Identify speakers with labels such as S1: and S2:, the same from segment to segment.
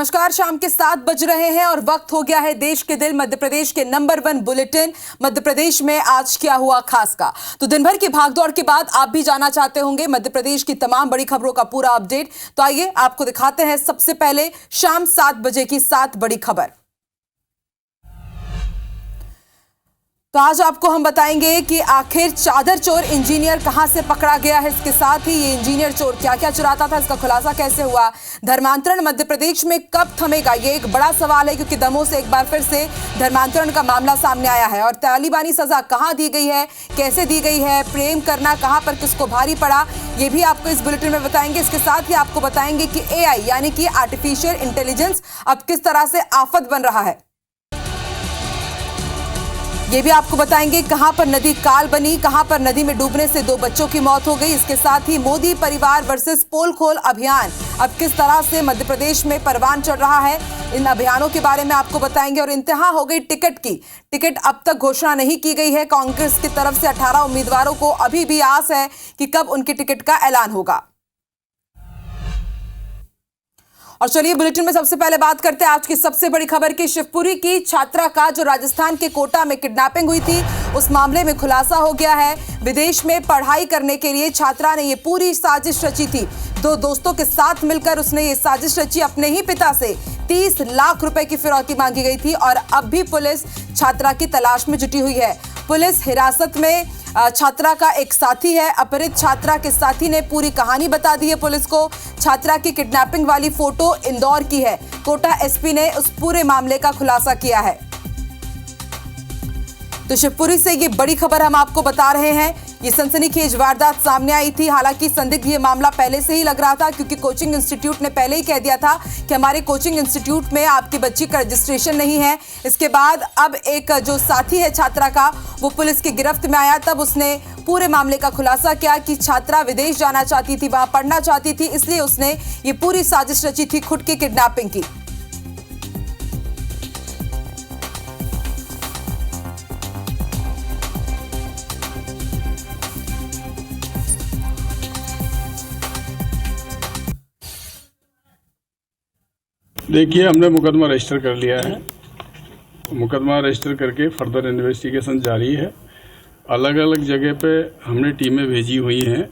S1: नमस्कार, शाम के 7 बज रहे हैं और वक्त हो गया है देश के दिल मध्य प्रदेश के नंबर 1 बुलेटिन मध्य प्रदेश में आज क्या हुआ खास का। तो दिन भर की भागदौड़ के बाद आप भी जाना चाहते होंगे मध्य प्रदेश की तमाम बड़ी खबरों का पूरा अपडेट। तो आइए आपको दिखाते हैं सबसे पहले शाम 7 बजे की 7 बड़ी खबर। तो आज आपको हम बताएंगे कि आखिर चादर चोर इंजीनियर कहां से पकड़ा गया है। इसके साथ ही ये इंजीनियर चोर क्या क्या चुराता था, इसका खुलासा कैसे हुआ। धर्मांतरण मध्य प्रदेश में कब थमेगा, ये एक बड़ा सवाल है, क्योंकि दमोह से एक बार फिर से धर्मांतरण का मामला सामने आया है। और तालिबानी सजा कहां दी गई है, कैसे दी गई है, प्रेम करना कहां पर किसको भारी पड़ा, ये भी आपको इस बुलेटिन में बताएंगे। इसके साथ ही आपको बताएंगे कि AI यानी कि आर्टिफिशियल इंटेलिजेंस अब किस तरह से आफत बन रहा है। ये भी आपको बताएंगे कहां पर नदी काल बनी, कहां पर नदी में डूबने से 2 बच्चों की मौत हो गई। इसके साथ ही मोदी परिवार वर्सेस पोल खोल अभियान अब किस तरह से मध्य प्रदेश में परवान चढ़ रहा है, इन अभियानों के बारे में आपको बताएंगे। और इंतहा हो गई टिकट की, टिकट अब तक घोषणा नहीं की गई है। कांग्रेस की तरफ से 18 उम्मीदवारों को अभी भी आस है कि कब उनकी टिकट का ऐलान होगा। और चलिए बुलेटिन में सबसे पहले बात करते हैं आज की सबसे बड़ी खबर की। शिवपुरी की छात्रा का जो राजस्थान के कोटा में किडनैपिंग हुई थी, उस मामले में खुलासा हो गया है। विदेश में पढ़ाई करने के लिए छात्रा ने ये पूरी साजिश रची थी। 2 दोस्तों के साथ मिलकर उसने ये साजिश रची। अपने ही पिता से 30 लाख रुपए की फिरौती मांगी गई थी और अब भी पुलिस छात्रा की तलाश में जुटी हुई है। पुलिस हिरासत में छात्रा का एक साथी है। अपहृत छात्रा के साथी ने पूरी कहानी बता दी है पुलिस को। छात्रा की किडनैपिंग वाली फोटो इंदौर की है। कोटा SP ने उस पूरे मामले का खुलासा किया है। तो शिवपुरी से ये बड़ी खबर हम आपको बता रहे हैं। ये सनसनीखेज वारदात सामने आई थी। हालांकि संदिग्ध ये मामला पहले से ही लग रहा था, क्योंकि कोचिंग इंस्टीट्यूट ने पहले ही कह दिया था कि हमारे कोचिंग इंस्टीट्यूट में आपकी बच्ची का रजिस्ट्रेशन नहीं है। इसके बाद अब एक जो साथी है छात्रा का, वो पुलिस की गिरफ्त में आया। तब उसने पूरे मामले का खुलासा किया कि छात्रा विदेश जाना चाहती थी, वहां पढ़ना चाहती थी, इसलिए उसने ये पूरी साजिश रची थी खुद की किडनैपिंग की।
S2: देखिए, हमने मुकदमा रजिस्टर कर लिया है। मुकदमा रजिस्टर करके फर्दर इन्वेस्टिगेशन जारी है। अलग अलग जगह पे हमने टीमें भेजी हुई हैं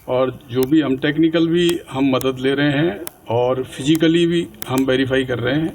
S2: और जो भी हम टेक्निकल भी हम मदद ले रहे हैं और फिजिकली भी हम वेरीफाई कर रहे हैं।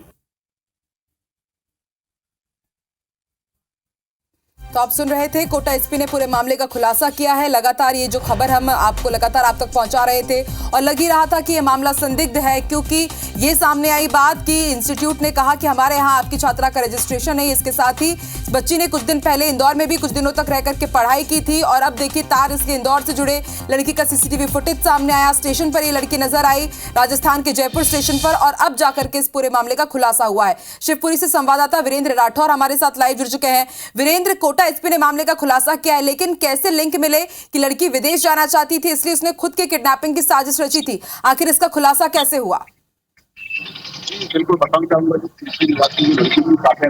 S1: तो आप सुन रहे थे, कोटा SP ने पूरे मामले का खुलासा किया है। लगातार ये जो खबर हम आपको लगातार आप तक पहुंचा रहे थे और लग ही रहा था कि ये मामला संदिग्ध है, क्योंकि ये सामने आई बात कि इंस्टीट्यूट ने कहा कि हमारे यहाँ आपकी छात्रा का रजिस्ट्रेशन है। इसके साथ ही बच्ची ने कुछ दिन पहले इंदौर में भी कुछ दिनों तक रह करके पढ़ाई की थी और अब देखिए तार इसके इंदौर से जुड़े लड़की का CCTV फुटेज सामने आया। स्टेशन पर ये लड़की नजर आई, राजस्थान के जयपुर स्टेशन पर, और अब जाकर के इस पूरे मामले का खुलासा हुआ है। शिवपुरी से संवाददाता वीरेंद्र राठौर हमारे साथ लाइव जुड़ चुके हैं। वीरेंद्र, कोटा SP ने मामले का खुलासा किया है, लेकिन कैसे लिंक मिले कि लड़की विदेश जाना चाहती थी, इसलिए उसने खुद की किडनैपिंग की साजिश रची थी। आखिर इसका खुलासा कैसे हुआ?
S3: बिल्कुल बताना चाहूंगा कि लड़की की साथ में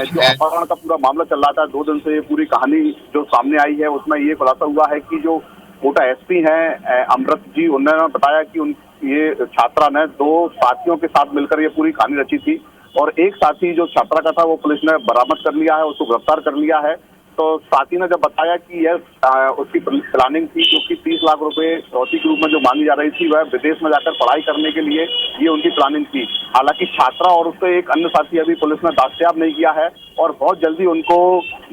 S3: जो अपहरण का पूरा मामला चल रहा था 2 दिन से, पूरी कहानी जो सामने आई है उसमें ये खुलासा हुआ है कि जो कोटा SP हैं अमृत जी, उन्होंने बताया कि ये छात्रा ने 2 साथियों के साथ मिलकर ये पूरी कहानी रची थी और एक साथी जो छात्रा का था वो पुलिस ने बरामद कर लिया है, उसको गिरफ्तार कर लिया है। तो साथी ने जब बताया कि यह उसकी प्लानिंग थी, क्योंकि 30 लाख रुपए फिरौती के रूप में जो मांगी जा रही थी, वह विदेश में जाकर पढ़ाई करने के लिए ये उनकी प्लानिंग थी। हालांकि छात्रा और उससे एक अन्य साथी अभी पुलिस ने दस्तयाब नहीं किया है और बहुत जल्दी उनको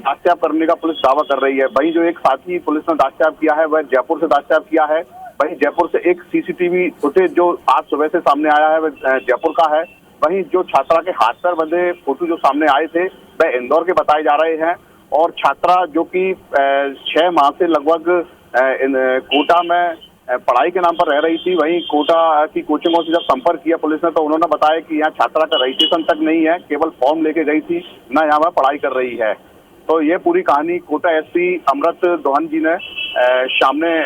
S3: दस्तयाब करने का पुलिस दावा कर रही है। वहीं जो एक साथी पुलिस ने दस्तयाब किया है वह जयपुर से दस्तयाब किया है। वहीं जयपुर से एक CCTV फुटेज जो आज सुबह से सामने आया है वह जयपुर का है। वहीं जो छात्रा के हाथ पर बंधे फोटो जो सामने आए थे वह इंदौर के बताए जा रहे हैं और छात्रा जो कि 6 माह से लगभग कोटा में पढ़ाई के नाम पर रह रही थी। वहीं कोटा की कोचिंगों से जब संपर्क किया पुलिस ने तो उन्होंने बताया कि यहाँ छात्रा का रजिस्ट्रेशन तक नहीं है, केवल फॉर्म लेके गई थी, न यहाँ वह पढ़ाई कर रही है। तो ये पूरी कहानी कोटा SP अमृत दोहन जी ने सामने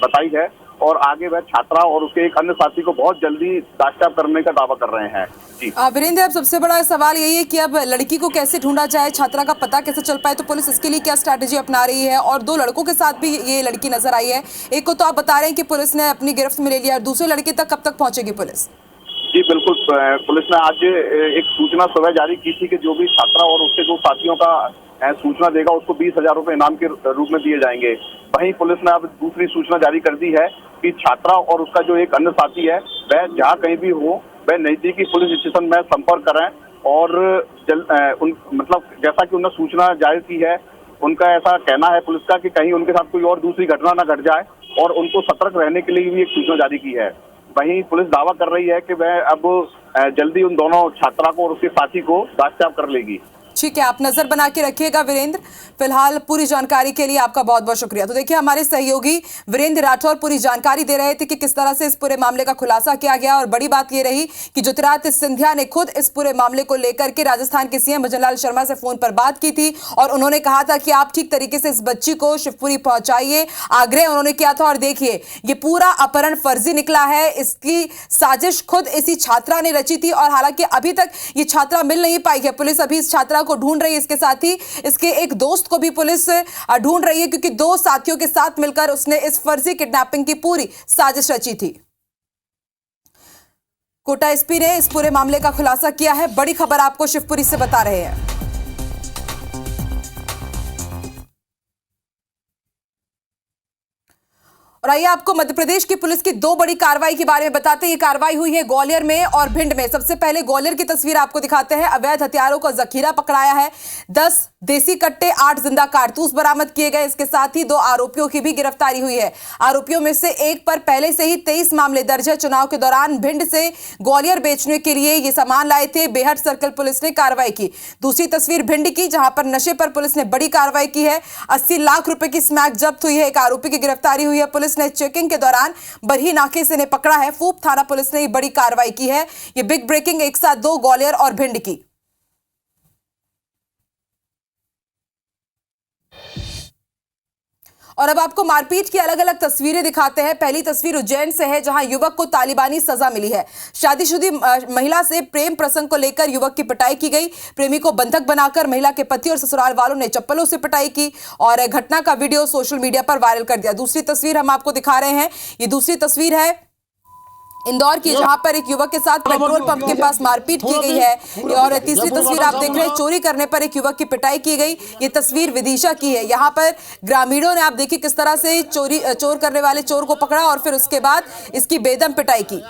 S3: बताई है और आगे वह छात्रा और उसके एक अन्य साथी को बहुत जल्दी दस्तयाब करने का दावा कर रहे हैं। जी
S1: वीरेंद्र, अब सबसे बड़ा सवाल यही है कि अब लड़की को कैसे ढूंढा जाए, छात्रा का पता कैसे चल पाए, तो पुलिस इसके लिए क्या स्ट्रैटेजी अपना रही है। और 2 लड़कों के साथ भी ये लड़की नजर आई है। एक को तो आप बता रहे हैं कि पुलिस ने अपनी गिरफ्त में ले लिया, और दूसरे लड़के तक कब तक पहुंचेगी पुलिस?
S3: जी बिल्कुल, पुलिस ने आज एक सूचना सुबह जारी की थी कि जो भी छात्रा और उसके दो साथियों का सूचना देगा उसको 20,000 रुपए इनाम के रूप में दिए जाएंगे। वहीं पुलिस ने अब दूसरी सूचना जारी कर दी है कि छात्रा और उसका जो एक अन्य साथी है वह जहाँ कहीं भी हो वह नजदीकी पुलिस स्टेशन में संपर्क करें और मतलब जैसा कि उन्होंने सूचना जारी की है, उनका ऐसा कहना है पुलिस का कि कहीं उनके साथ कोई और दूसरी घटना न घट जाए और उनको सतर्क रहने के लिए भी एक सूचना जारी की है। वहीं पुलिस दावा कर रही है कि वह अब जल्दी उन दोनों छात्रा को और उसके साथी को दस्तयाब कर लेगी।
S1: ठीक है, आप नजर बना के रखिएगा वीरेंद्र। फिलहाल पूरी जानकारी के लिए आपका बहुत बहुत शुक्रिया। तो देखिए, हमारे सहयोगी वीरेंद्र राठौर पूरी जानकारी दे रहे थे कि किस तरह से इस पूरे मामले का खुलासा किया गया और बड़ी बात ये रही कि ज्योतिरादित्य सिंधिया ने खुद इस पूरे मामले को लेकर के राजस्थान के सीएम भजनलाल शर्मा से फोन पर बात की थी और उन्होंने कहा था कि आप ठीक तरीके से इस बच्ची को शिवपुरी पहुंचाइए, आग्रह उन्होंने किया था। और देखिए, ये पूरा अपहरण फर्जी निकला है, इसकी साजिश खुद इसी छात्रा ने रची थी और हालांकि अभी तक ये छात्रा मिल नहीं पाई है। पुलिस अभी इस छात्रा को ढूंढ रही है, इसके साथ ही इसके एक दोस्त को भी पुलिस ढूंढ रही है क्योंकि दो साथियों के साथ मिलकर उसने इस फर्जी किडनैपिंग की पूरी साजिश रची थी। कोटा एसपी ने इस पूरे मामले का खुलासा किया है। बड़ी खबर आपको शिवपुरी से बता रहे हैं। और आइए आपको मध्य प्रदेश की पुलिस की दो बड़ी कार्रवाई के बारे में बताते हैं। ये कार्रवाई हुई है ग्वालियर में और भिंड में। सबसे पहले ग्वालियर की तस्वीर आपको दिखाते हैं। अवैध हथियारों का जखीरा पकड़ाया है, 10 देसी कट्टे, 8 जिंदा कारतूस बरामद किए गए। इसके साथ ही 2 आरोपियों की भी गिरफ्तारी हुई है। आरोपियों में से एक पर पहले से ही 23 मामले दर्ज है। चुनाव के दौरान भिंड से ग्वालियर बेचने के लिए ये सामान लाए थे। बेहट सर्कल पुलिस ने कार्रवाई की। दूसरी तस्वीर भिंड की, जहां पर नशे पर पुलिस ने बड़ी कार्रवाई की है। 80 लाख रुपए की स्मैक जब्त हुई है। एक आरोपी की गिरफ्तारी हुई है। पुलिस ने चेकिंग के दौरान बरही नाके से ने पकड़ा है। फूप थाना पुलिस ने बड़ी कार्रवाई की है। ये बिग ब्रेकिंग एक साथ 2 ग्वालियर और भिंड की। और अब आपको मारपीट की अलग अलग तस्वीरें दिखाते हैं। पहली तस्वीर उज्जैन से है, जहां युवक को तालिबानी सजा मिली है। शादीशुदा महिला से प्रेम प्रसंग को लेकर युवक की पिटाई की गई। प्रेमी को बंधक बनाकर महिला के पति और ससुराल वालों ने चप्पलों से पिटाई की और घटना का वीडियो सोशल मीडिया पर वायरल कर दिया। दूसरी तस्वीर हम आपको दिखा रहे हैं। ये दूसरी तस्वीर है इंदौर की, जहां पर एक युवक के साथ पेट्रोल पंप के पास मारपीट की गई है। और तीसरी तस्वीर आप देख रहे हैं, चोरी करने पर एक युवक की पिटाई की गई। ये तस्वीर विदिशा की है। यहां पर ग्रामीणों ने, आप देखिए किस तरह से चोर करने वाले चोर को पकड़ा और फिर उसके बाद इसकी बेदम पिटाई की।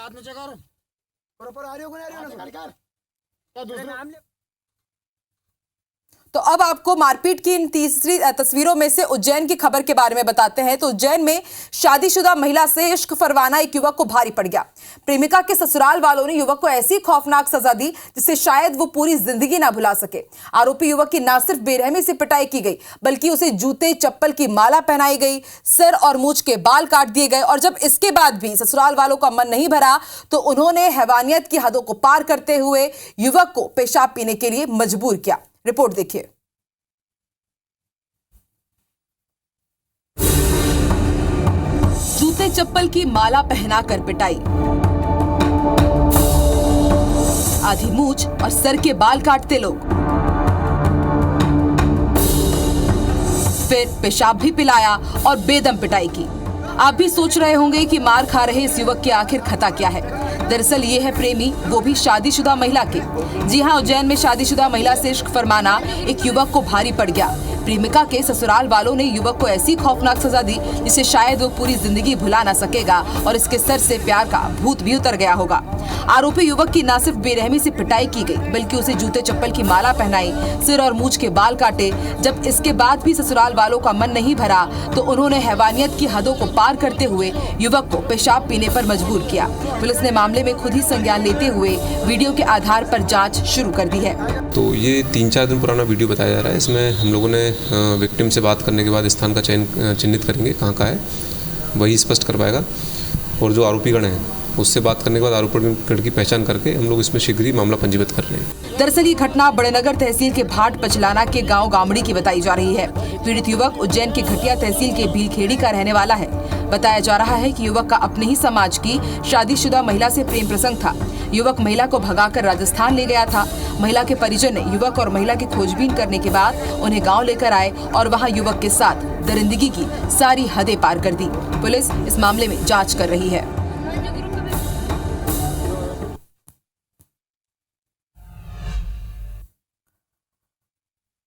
S1: तो अब आपको मारपीट की इन तीसरी तस्वीरों में से उज्जैन की खबर के बारे में बताते हैं। तो उज्जैन में शादीशुदा महिला से इश्क फरमाना एक युवक को भारी पड़ गया। प्रेमिका के ससुराल वालों ने युवक को ऐसी खौफनाक सजा दी जिससे शायद वो पूरी जिंदगी ना भुला सके। आरोपी युवक की न सिर्फ बेरहमी से पिटाई की गई बल्कि उसे जूते चप्पल की माला पहनाई गई, सिर और मूंछ के बाल काट दिए गए। और जब इसके बाद भी ससुराल वालों का मन नहीं भरा तो उन्होंने हैवानियत की हदों को पार करते हुए युवक को पेशाब पीने के लिए मजबूर किया। रिपोर्ट देखिए। जूते चप्पल की माला पहनाकर पिटाई, आधी मूंछ और सर के बाल काटते लोग, फिर पेशाब भी पिलाया और बेदम पिटाई की। आप भी सोच रहे होंगे कि मार खा रहे इस युवक की आखिर खता क्या है। दरअसल ये है प्रेमी, वो भी शादीशुदा महिला के। जी हां, उज्जैन में शादीशुदा महिला से इश्क फरमाना एक युवक को भारी पड़ गया। प्रेमिका के ससुराल वालों ने युवक को ऐसी खौफनाक सजा दी जिसे शायद वो पूरी जिंदगी भुला ना सकेगा और इसके सर से प्यार का भूत भी उतर गया होगा। आरोपी युवक की न सिर्फ बेरहमी से पिटाई की गई बल्कि उसे जूते चप्पल की माला पहनाई, सिर और मूंछ के बाल काटे। जब इसके बाद भी ससुराल वालों का मन नहीं भरा तो उन्होंने हैवानियत की हदों को पार करते हुए युवक को पेशाब पीने पर मजबूर किया। पुलिस ने मामले में खुद ही संज्ञान लेते हुए वीडियो के आधार पर जांच शुरू कर दी है।
S4: तो ये 3-4 दिन पुराना वीडियो बताया जा रहा है। इसमें हम लोगों ने विक्टिम से बात करने के बाद स्थान का चिन्हित करेंगे कहाँ का है, वही स्पष्ट कर पाएगा। और जो आरोपीगण हैं उससे बात करने के बाद आरोपीगण की पहचान करके हम लोग इसमें शीघ्र ही मामला पंजीबद्ध कर रहे हैं।
S1: दरअसल ये घटना बड़ेनगर तहसील के भाट पचलाना के गांव गामड़ी की बताई जा रही है। पीड़ित युवक उज्जैन के घटिया तहसील के भीलखेड़ी का रहने वाला है। बताया जा रहा है कि युवक का अपने ही समाज की शादीशुदा महिला से प्रेम प्रसंग था। युवक महिला को भगाकर राजस्थान ले गया था। महिला के परिजन ने युवक और महिला की खोजबीन करने के बाद उन्हें गांव लेकर आए और वहां युवक के साथ दरिंदगी की सारी हदें पार कर दी। पुलिस इस मामले में जांच कर रही है।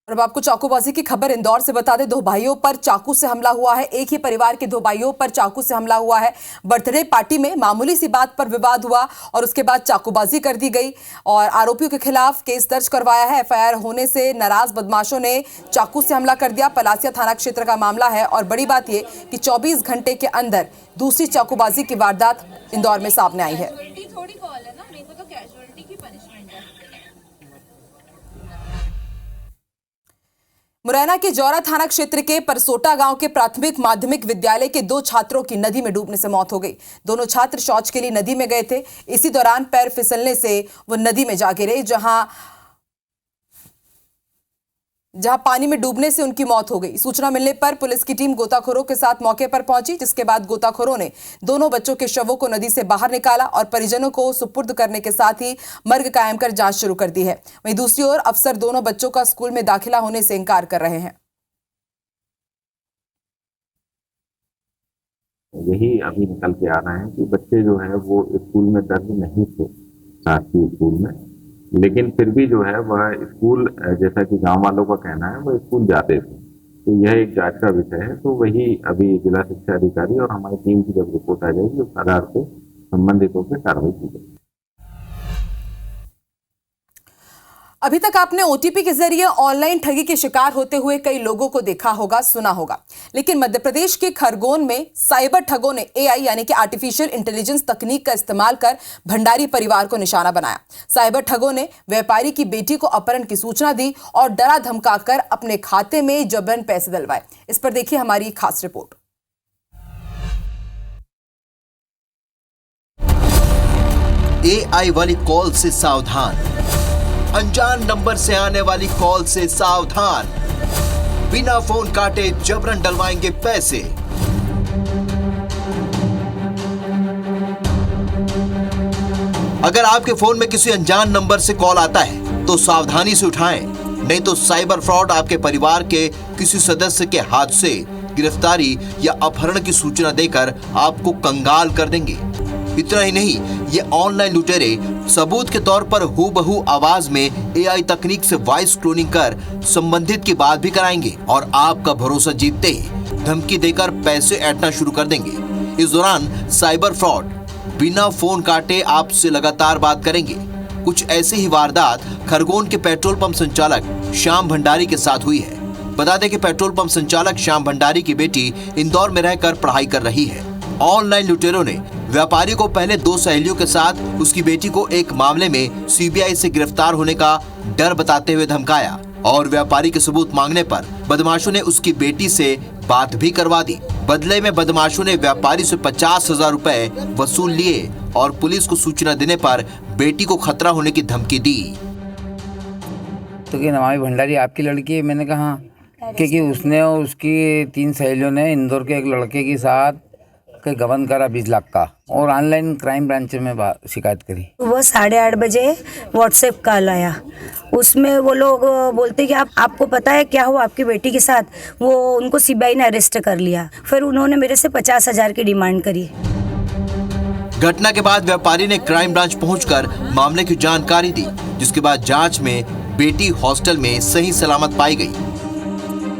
S1: और अब आपको चाकूबाजी की खबर इंदौर से बता दें। 2 भाइयों पर चाकू से हमला हुआ है। एक ही परिवार के 2 भाइयों पर चाकू से हमला हुआ है। बर्थडे पार्टी में मामूली सी बात पर विवाद हुआ और उसके बाद चाकूबाजी कर दी गई और आरोपियों के खिलाफ केस दर्ज करवाया है। एफआईआर होने से नाराज बदमाशों ने चाकू से हमला कर दिया। पलासिया थाना क्षेत्र का मामला है और बड़ी बात यह कि 24 घंटे के अंदर दूसरी चाकूबाजी की वारदात इंदौर में सामने आई है।
S5: थोड़ी कॉल है ना, मेरे को तो कैजुअलिटी की पनिशमेंट है।
S1: मुरैना के जौरा थाना क्षेत्र के परसोटा गांव के प्राथमिक माध्यमिक विद्यालय के 2 छात्रों की नदी में डूबने से मौत हो गई। दोनों छात्र शौच के लिए नदी में गए थे। इसी दौरान पैर फिसलने से वो नदी में जा गिरे, जहां पानी में डूबने से उनकी मौत हो गई। सूचना मिलने पर पुलिस की टीम गोताखोरों के साथ मौके पर पहुंची, जिसके बाद गोताखोरों ने दोनों बच्चों के शवों को नदी से बाहर निकाला और परिजनों को सुपुर्द करने के साथ ही मर्ग कायम कर जांच शुरू कर दी है। वहीं दूसरी ओर अफसर दोनों बच्चों का स्कूल में दाखिला होने से इंकार कर रहे हैं।
S6: यही अभी निकल के आ रहा है कि बच्चे जो है वो स्कूल में दर्ज नहीं थे साथ ही स्कूल में, लेकिन फिर भी जो है वह स्कूल, जैसा कि गांव वालों का कहना है, वह स्कूल जाते थे। तो यह एक जांच का विषय है। तो वही अभी जिला शिक्षा अधिकारी और हमारी टीम की जब रिपोर्ट आ जाएगी उस आधार पर संबंधितों पर कार्रवाई की जाएगी।
S1: अभी तक आपने ओटीपी के जरिए ऑनलाइन ठगी के शिकार होते हुए कई लोगों को देखा होगा, सुना होगा, लेकिन मध्य प्रदेश के खरगोन में साइबर ठगों ने एआई यानी कि आर्टिफिशियल इंटेलिजेंस तकनीक का इस्तेमाल कर भंडारी परिवार को निशाना बनाया। साइबर ठगों ने व्यापारी की बेटी को अपहरण की सूचना दी और डरा धमकाकर अपने खाते में जबरन पैसे डलवाए। इस पर देखिए हमारी खास रिपोर्ट।
S7: एआई वाली कॉल से सावधान, अनजान नंबर से आने वाली कॉल से सावधान, बिना फोन काटे जबरन डलवाएंगे पैसे। अगर आपके फोन में किसी अनजान नंबर से कॉल आता है तो सावधानी से उठाएं, नहीं तो साइबर फ्रॉड आपके परिवार के किसी सदस्य के हाथ से गिरफ्तारी या अपहरण की सूचना देकर आपको कंगाल कर देंगे। इतना ही नहीं, ये ऑनलाइन लुटेरे सबूत के तौर पर हूबहू आवाज में एआई तकनीक से वॉइस क्लोनिंग कर संबंधित की बात भी कराएंगे और आपका भरोसा जीतते ही धमकी देकर पैसे ऐंठना शुरू कर देंगे। इस दौरान साइबर फ्रॉड बिना फोन काटे आपसे लगातार बात करेंगे। कुछ ऐसी ही वारदात खरगोन के पेट्रोल पंप संचालक श्याम भंडारी के साथ हुई है। बता दें कि पेट्रोल पंप संचालक श्याम भंडारी की बेटी इंदौर में रहकर पढ़ाई कर रही है। ऑनलाइन लुटेरों ने व्यापारी को पहले 2 सहेलियों के साथ उसकी बेटी को एक मामले में सीबीआई से गिरफ्तार होने का डर बताते हुए धमकाया और व्यापारी के सबूत मांगने पर बदमाशों ने उसकी बेटी से बात भी करवा दी। बदले में बदमाशों ने व्यापारी से 50,000 रुपए वसूल लिए और पुलिस को सूचना देने पर बेटी को खतरा होने की धमकी दी।
S8: तो कि नमामि भंडारी आपकी लड़की है? मैंने कहा क्योंकि उसने और उसकी 3 सहेलियों ने इंदौर के एक लड़के के साथ कहीं गबन करा 20 लाख का और ऑनलाइन क्राइम ब्रांच में शिकायत करी।
S9: वो 8:30 बजे व्हाट्सएप कॉल आया, उसमें वो लोग बोलते कि आपको पता है क्या हुआ आपकी बेटी के साथ? वो उनको सीबीआई ने अरेस्ट कर लिया। फिर उन्होंने मेरे से 50,000 की डिमांड करी।
S7: घटना के बाद व्यापारी ने क्राइम ब्रांच पहुंचकर मामले की जानकारी दी, जिसके बाद जांच में बेटी हॉस्टल में सही सलामत पाई गई।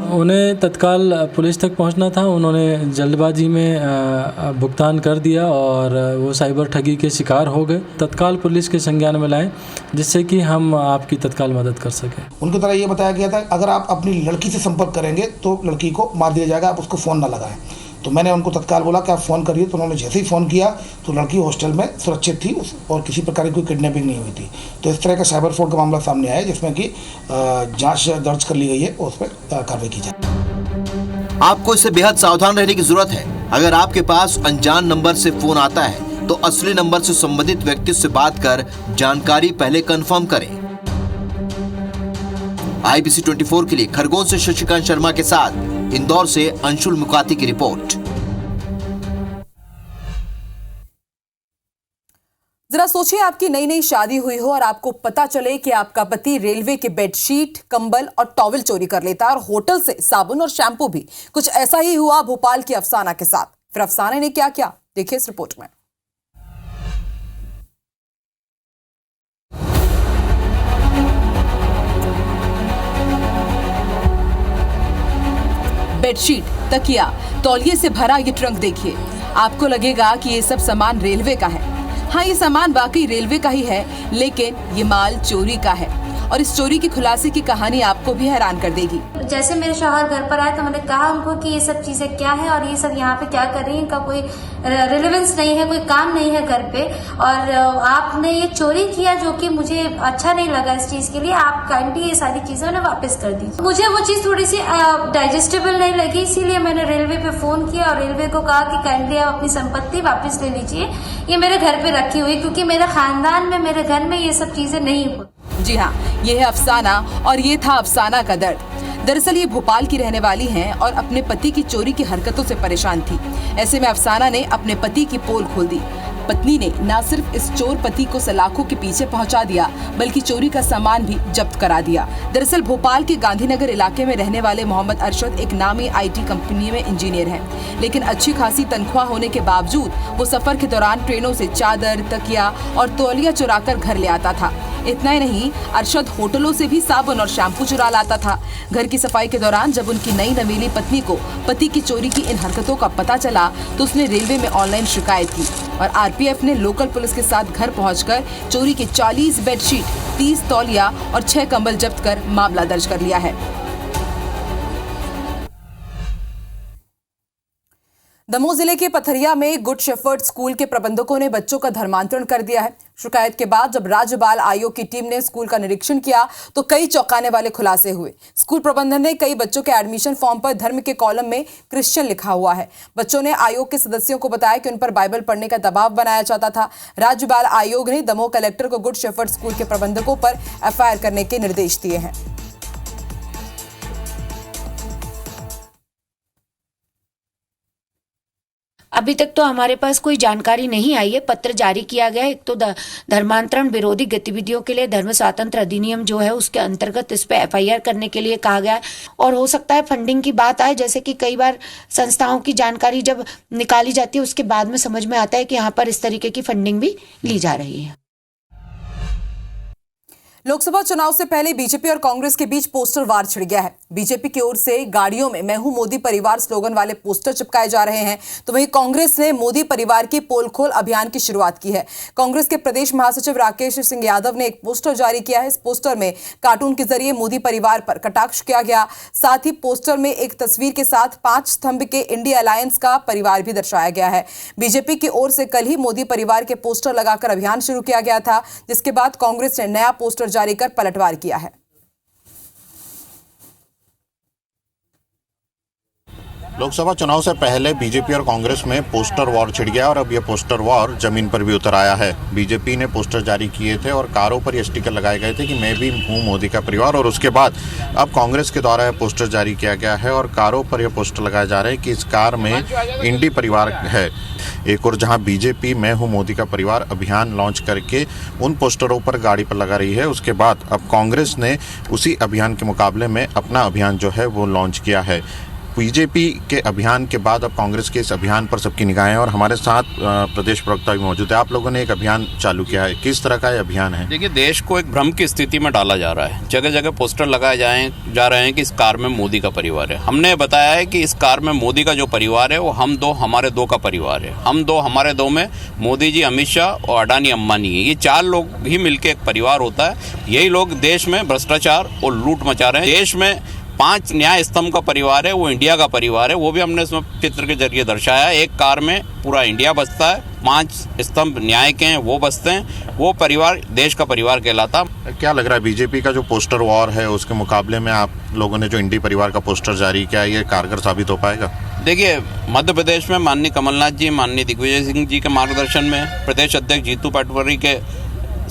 S10: उन्हें तत्काल पुलिस तक पहुंचना था, उन्होंने जल्दबाजी में भुगतान कर दिया और वो साइबर ठगी के शिकार हो गए। तत्काल पुलिस के संज्ञान में लाएं जिससे कि हम आपकी तत्काल मदद कर सकें।
S11: उनके द्वारा ये बताया गया था अगर आप अपनी लड़की से संपर्क करेंगे तो लड़की को मार दिया जाएगा, आप उसको फ़ोन ना लगाएं। तो मैंने उनको तत्काल बोला कि आप फ़ोन करिए, तो उन्होंने जैसे ही फ़ोन किया तो लड़की हॉस्टल में सुरक्षित थी और किसी प्रकार की कोई किडनैपिंग नहीं हुई थी। तो इस तरह का साइबर फ्रॉड का मामला सामने आया जिसमें कि जांच दर्ज कर ली गई है और उस पर कार्रवाई की जाए।
S7: आपको इससे बेहद सावधान रहने की जरूरत है। अगर आपके पास अनजान नंबर से फोन आता है तो असली नंबर से संबंधित व्यक्ति से बात कर जानकारी पहले कंफर्म करें। IBC 24 के लिए खरगोन से शशिकांत शर्मा के साथ इंदौर से अंशुल मुकाती की रिपोर्ट।
S1: जरा सोचिए आपकी नई नई शादी हुई हो और आपको पता चले कि आपका पति रेलवे के बेडशीट, कंबल और टॉवल चोरी कर लेता है और होटल से साबुन और शैम्पू भी। कुछ ऐसा ही हुआ भोपाल की अफसाना के साथ। फिर अफसाने ने क्या किया, देखिए इस रिपोर्ट में। बेडशीट, तकिया, तौलिए से भरा ये ट्रंक देखिए। आपको लगेगा कि ये सब सामान रेलवे का है। हाँ, ये सामान वाकई रेलवे का ही है, लेकिन ये माल चोरी का है और इस चोरी की खुलासे की कहानी आपको भी हैरान कर देगी।
S12: जैसे मेरे शौहर घर पर आए तो मैंने कहा उनको कि ये सब चीजें क्या है और ये सब यहाँ पे क्या कर रही है, इनका कोई रिलेवेंस नहीं है, कोई काम नहीं है घर पे, और आपने ये चोरी किया जो कि मुझे अच्छा नहीं लगा इस चीज के लिए। आप काइंडली ये सारी चीजें उन्हें वापस कर दी। मुझे वो चीज थोड़ी सी डाइजेस्टेबल नहीं लगी, इसीलिए मैंने रेलवे पे फोन किया और रेलवे को कहा कि काइंडली आप अपनी संपत्ति वापस ले लीजिए, ये मेरे घर पे रखी हुई, क्योंकि मेरे खानदान में, मेरे घर में ये सब चीजें नहीं होती।
S1: जी हाँ, ये है अफसाना और ये था अफसाना का दर्द। दरअसल ये भोपाल की रहने वाली हैं और अपने पति की चोरी की हरकतों से परेशान थी। ऐसे में अफसाना ने अपने पति की पोल खोल दी। पत्नी ने न सिर्फ इस चोर पति को सलाखों के पीछे पहुंचा दिया, बल्कि चोरी का सामान भी जब्त करा दिया। दरअसल भोपाल के गांधीनगर इलाके में रहने वाले मोहम्मद अरशद एक नामी IT कंपनी में इंजीनियर हैं, लेकिन अच्छी खासी तनख्वाह होने के बावजूद वो सफर के दौरान ट्रेनों से चादर, तकिया और तौलिया चुराकर घर ले आता था। इतना ही नहीं, अरशद होटलों से भी साबुन और शैम्पू चुरा लाता था। घर की सफाई के दौरान जब उनकी नई नवेली पत्नी को पति की चोरी की इन हरकतों का पता चला तो उसने रेलवे में ऑनलाइन शिकायत की और RPF ने लोकल पुलिस के साथ घर पहुंचकर चोरी के 40 बेडशीट, 30 तौलिया और 6 कंबल जब्त कर मामला दर्ज कर लिया है। दमोह जिले के पथरिया में गुड शेफर्ड स्कूल के प्रबंधकों ने बच्चों का धर्मांतरण कर दिया है। शिकायत के बाद जब राज्य बाल आयोग की टीम ने स्कूल का निरीक्षण किया तो कई चौंकाने वाले खुलासे हुए। स्कूल प्रबंधन ने कई बच्चों के एडमिशन फॉर्म पर धर्म के कॉलम में क्रिश्चियन लिखा हुआ है। बच्चों ने आयोग के सदस्यों को बताया कि उन पर बाइबल पढ़ने का दबाव बनाया जाता था। राज्य बाल आयोग ने दमोह कलेक्टर को गुड शेफर्ड स्कूल के प्रबंधकों पर FIR करने के निर्देश दिए हैं।
S13: अभी तक तो हमारे पास कोई जानकारी नहीं आई है। पत्र जारी किया गया है। एक तो धर्मांतरण विरोधी गतिविधियों के लिए धर्म स्वातंत्र अधिनियम जो है उसके अंतर्गत इस पे FIR करने के लिए कहा गया है और हो सकता है फंडिंग की बात आए, जैसे कि कई बार संस्थाओं की जानकारी जब निकाली जाती है उसके बाद में समझ में आता है कि यहाँ पर इस तरीके की फंडिंग भी ली जा रही है।
S1: लोकसभा चुनाव से पहले बीजेपी और कांग्रेस के बीच पोस्टर वार छिड़ गया है। बीजेपी की ओर से गाड़ियों में मैं हूं मोदी परिवार स्लोगन वाले पोस्टर चिपकाए जा रहे हैं, तो वहीं कांग्रेस ने मोदी परिवार की पोल खोल अभियान की शुरुआत की है। कांग्रेस के प्रदेश महासचिव राकेश सिंह यादव ने एक पोस्टर जारी किया है। इस पोस्टर में कार्टून के जरिए मोदी परिवार पर कटाक्ष किया गया। साथ ही पोस्टर में एक तस्वीर के साथ 5 स्तंभ के इंडिया अलायंस का परिवार भी दर्शाया गया है। बीजेपी की ओर से कल ही मोदी परिवार के पोस्टर लगाकर अभियान शुरू किया गया था, जिसके बाद कांग्रेस ने नया पोस्टर जारी कर पलटवार किया है।
S14: लोकसभा चुनाव से पहले बीजेपी और कांग्रेस में पोस्टर वॉर छिड़ गया और अब यह पोस्टर वॉर जमीन पर भी उतर आया है। बीजेपी ने पोस्टर जारी किए थे और कारों पर ये स्टिकर लगाए गए थे कि मैं भी हूं मोदी का परिवार, और उसके बाद अब कांग्रेस के द्वारा यह पोस्टर जारी किया गया है और कारों पर यह पोस्टर लगाए जा रहे हैं कि इस कार में इंडी परिवार है। एक और जहां बीजेपी मैं हूं मोदी का परिवार अभियान लॉन्च करके उन पोस्टरों पर गाड़ी पर लगा रही है, उसके बाद अब कांग्रेस ने उसी अभियान के मुकाबले में अपना अभियान जो है वो लॉन्च किया है। बीजेपी के अभियान के बाद अब कांग्रेस के इस अभियान पर सबकी निगाहें, और हमारे साथ प्रदेश प्रवक्ता भी मौजूद है। आप लोगों ने एक अभियान चालू किया है, किस तरह का ये अभियान है?
S15: देखिए, देश को एक भ्रम की स्थिति में डाला जा रहा है। जगह जगह पोस्टर लगाए जा रहे हैं कि इस कार में मोदी का परिवार है। हमने बताया है कि इस कार में मोदी का जो परिवार है वो हम दो हमारे दो का परिवार है। हम दो हमारे दो में मोदी जी, अमित शाह और अडानी अंबानी है। ये 4 लोग ही मिलकर एक परिवार होता है। यही लोग देश में भ्रष्टाचार और लूट मचा रहे हैं। देश में 5 न्याय स्तंभ का परिवार है, वो इंडिया का परिवार है। वो भी हमने इसमें चित्र के जरिए दर्शाया है। एक कार में पूरा इंडिया बसता है, 5 स्तंभ न्याय के हैं वो बसते हैं। वो परिवार देश का परिवार कहलाता।
S14: क्या लग रहा है बीजेपी का जो पोस्टर वॉर है उसके मुकाबले में आप लोगों ने जो इंडी परिवार का पोस्टर जारी किया, ये कारगर साबित हो पाएगा?
S15: देखिए, मध्य प्रदेश में माननीय कमलनाथ जी, माननीय दिग्विजय सिंह जी के मार्गदर्शन में, प्रदेश अध्यक्ष जीतू पटवारी के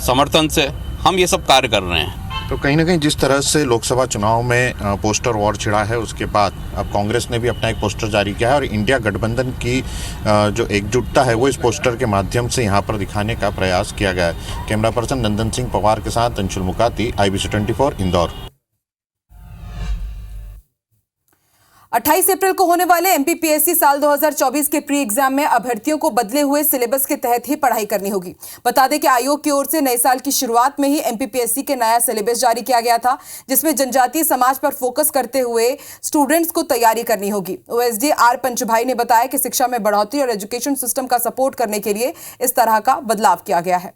S15: समर्थन से हम ये सब कार्य कर रहे हैं।
S14: तो कहीं ना कहीं जिस तरह से लोकसभा चुनाव में पोस्टर वॉर छिड़ा है, उसके बाद अब कांग्रेस ने भी अपना एक पोस्टर जारी किया है और इंडिया गठबंधन की जो एकजुटता है वो इस पोस्टर के माध्यम से यहाँ पर दिखाने का प्रयास किया गया है। कैमरा पर्सन नंदन सिंह पवार के साथ अंशुल मुकाती, IBC 24 इंदौर।
S1: 28 अप्रैल को होने वाले एमपीपीएससी साल 2024 के प्री एग्जाम में अभ्यर्थियों को बदले हुए सिलेबस के तहत ही पढ़ाई करनी होगी। बता दें कि आयोग की ओर से नए साल की शुरुआत में ही एमपीपीएससी के नया सिलेबस जारी किया गया था, जिसमें जनजातीय समाज पर फोकस करते हुए स्टूडेंट्स को तैयारी करनी होगी। ओएसडी आर पंचभाई ने बताया कि शिक्षा में बढ़ोतरी और एजुकेशन सिस्टम का सपोर्ट करने के लिए इस तरह का बदलाव किया गया है।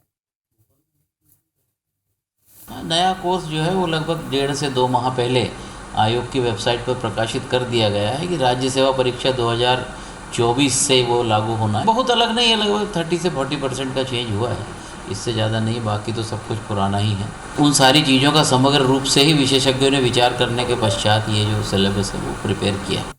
S16: नया कोर्स जो है वो लगभग 1.5 से 2 माह पहले आयोग की वेबसाइट पर प्रकाशित कर दिया गया है कि राज्य सेवा परीक्षा 2024 से वो लागू होना है। बहुत अलग नहीं है, लगभग 30 से 40% का चेंज हुआ है, इससे ज़्यादा नहीं, बाकी तो सब कुछ पुराना ही है। उन सारी चीज़ों का समग्र रूप से ही विशेषज्ञों ने विचार करने के पश्चात ये जो सिलेबस है वो प्रिपेयर किया है।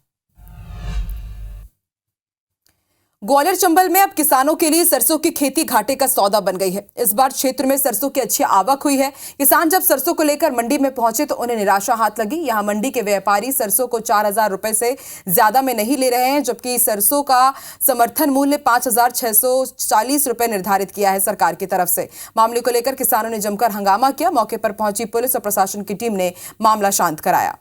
S1: ग्वालियर चंबल में अब किसानों के लिए सरसों की खेती घाटे का सौदा बन गई है। इस बार क्षेत्र में सरसों की अच्छी आवक हुई है। किसान जब सरसों को लेकर मंडी में पहुंचे तो उन्हें निराशा हाथ लगी। यहां मंडी के व्यापारी सरसों को 4,000 रुपए से ज्यादा में नहीं ले रहे हैं, जबकि सरसों का समर्थन मूल्य 5,640 रुपए निर्धारित किया है सरकार की तरफ से। मामले को लेकर किसानों ने जमकर हंगामा किया। मौके पर पहुंची पुलिस और प्रशासन की टीम ने मामला शांत कराया।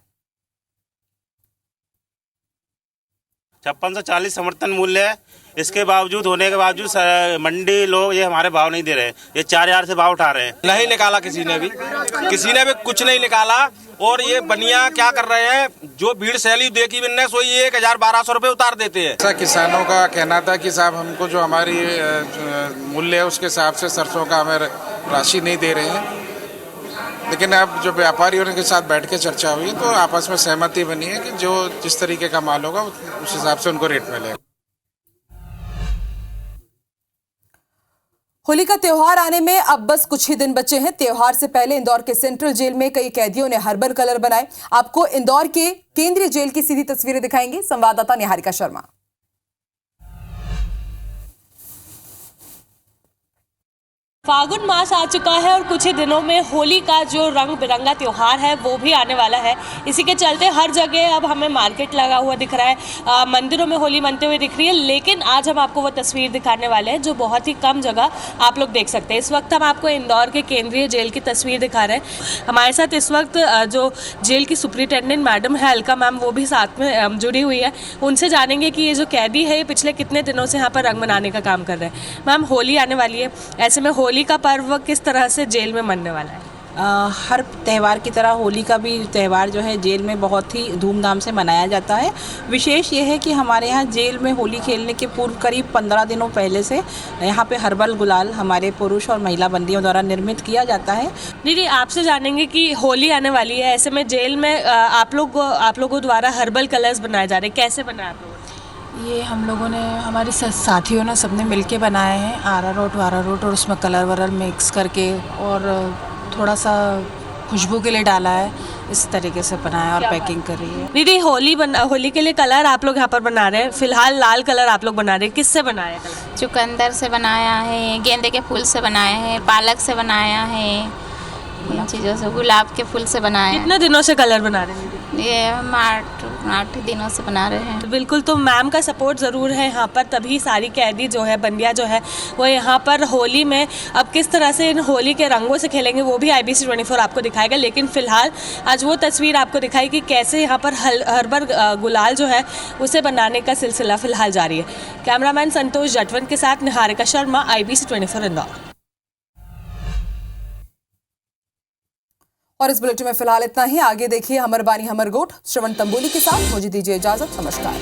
S17: 56 से 40 समर्थन मूल्य है, इसके बावजूद होने के बावजूद मंडी लोग ये हमारे भाव नहीं दे रहे, ये 4,000 से भाव उठा रहे हैं।
S18: नहीं निकाला किसी ने भी कुछ नहीं निकाला। और ये बनिया क्या कर रहे हैं, जो भीड़ सैली देखी बिन्ने सोई 1,000-1,200 रुपए उतार देते हैं।
S19: ऐसा किसानों का कहना था कि साहब हमको जो हमारी मूल्य है उसके हिसाब से सरसों का हमें राशि नहीं दे रहे हैं। लेकिन अब जो व्यापारियों के साथ बैठ के चर्चा हुई तो आपस में सहमति बनी है कि जो जिस तरीके का माल होगा उस हिसाब से उनको रेट मिलेगा।
S1: होली का त्योहार आने में अब बस कुछ ही दिन बचे हैं। त्योहार से पहले इंदौर के सेंट्रल जेल में कई कैदियों ने हर्बल कलर बनाए। आपको इंदौर के केंद्रीय जेल की सीधी तस्वीरें दिखाएंगे संवाददाता निहारिका शर्मा।
S20: फागुन मास आ चुका है और कुछ ही दिनों में होली का जो रंग बिरंगा त्योहार है वो भी आने वाला है। इसी के चलते हर जगह अब हमें मार्केट लगा हुआ दिख रहा है, मंदिरों में होली मनते हुए दिख रही है। लेकिन आज हम आपको वो तस्वीर दिखाने वाले हैं जो बहुत ही कम जगह आप लोग देख सकते हैं। इस वक्त हम आपको इंदौर के केंद्रीय जेल की तस्वीर दिखा रहे हैं। हमारे साथ इस वक्त जो जेल की सुपरिटेंडेंट मैडम है अलका मैम, वो भी साथ में जुड़ी हुई है। उनसे जानेंगे कि ये जो कैदी है ये पिछले कितने दिनों से यहाँ पर रंग मनाने का काम कर रहे हैं। मैम, होली आने वाली है, ऐसे में होली का पर्व किस तरह से जेल में मनने वाला है?
S21: हर त्यौहार की तरह होली का भी त्यौहार जो है जेल में बहुत ही धूमधाम से मनाया जाता है। विशेष ये है कि हमारे यहाँ जेल में होली खेलने के पूर्व करीब 15 दिनों पहले से यहाँ पे हर्बल गुलाल हमारे पुरुष और महिला बंदियों द्वारा निर्मित किया जाता है।
S20: दीदी, आपसे जानेंगे कि होली आने वाली है, ऐसे में जेल में आप लोगों द्वारा हर्बल कलर्स बनाए जा रहे हैं, कैसे बनाए आप लोग?
S21: ये हम लोगों ने, हमारे साथियों ने सबने मिलके बनाए हैं, अरारोट और उसमें कलर वलर मिक्स करके और थोड़ा सा खुशबू के लिए डाला है। इस तरीके से बनाया और पैकिंग कर रही है।
S20: दीदी, होली के लिए कलर आप लोग यहाँ पर बना रहे हैं, फिलहाल लाल कलर आप लोग बना रहे हैं, किससे बनाया है?
S22: चुकंदर से बनाया है, गेंदे के फूल से बनाया है, पालक से बनाया है, इन चीज़ों से, गुलाब के फूल से बनाया है।
S20: कितने दिनों से कलर बना रहे हैं?
S22: ये हम 8 दिनों से बना रहे हैं।
S20: बिल्कुल, तो मैम का सपोर्ट ज़रूर है यहाँ पर, तभी सारी कैदी जो है, बंदियाँ जो है वो यहाँ पर होली में अब किस तरह से इन होली के रंगों से खेलेंगे वो भी IBC 24 आपको दिखाएगा। लेकिन फिलहाल आज वो तस्वीर आपको दिखाई कि कैसे यहाँ पर हर्बल गुलाल जो है उसे बनाने का सिलसिला फिलहाल जारी है। कैमरामैन संतोष जटवंत के साथ निहारिका शर्मा, IBC 24 इंदौर। और इस बुलेटिन में फिलहाल इतना ही। आगे देखिए हमर बानी हमर गोठ श्रवण तंबोली के साथ। मुझे दीजिए इजाजत, नमस्कार।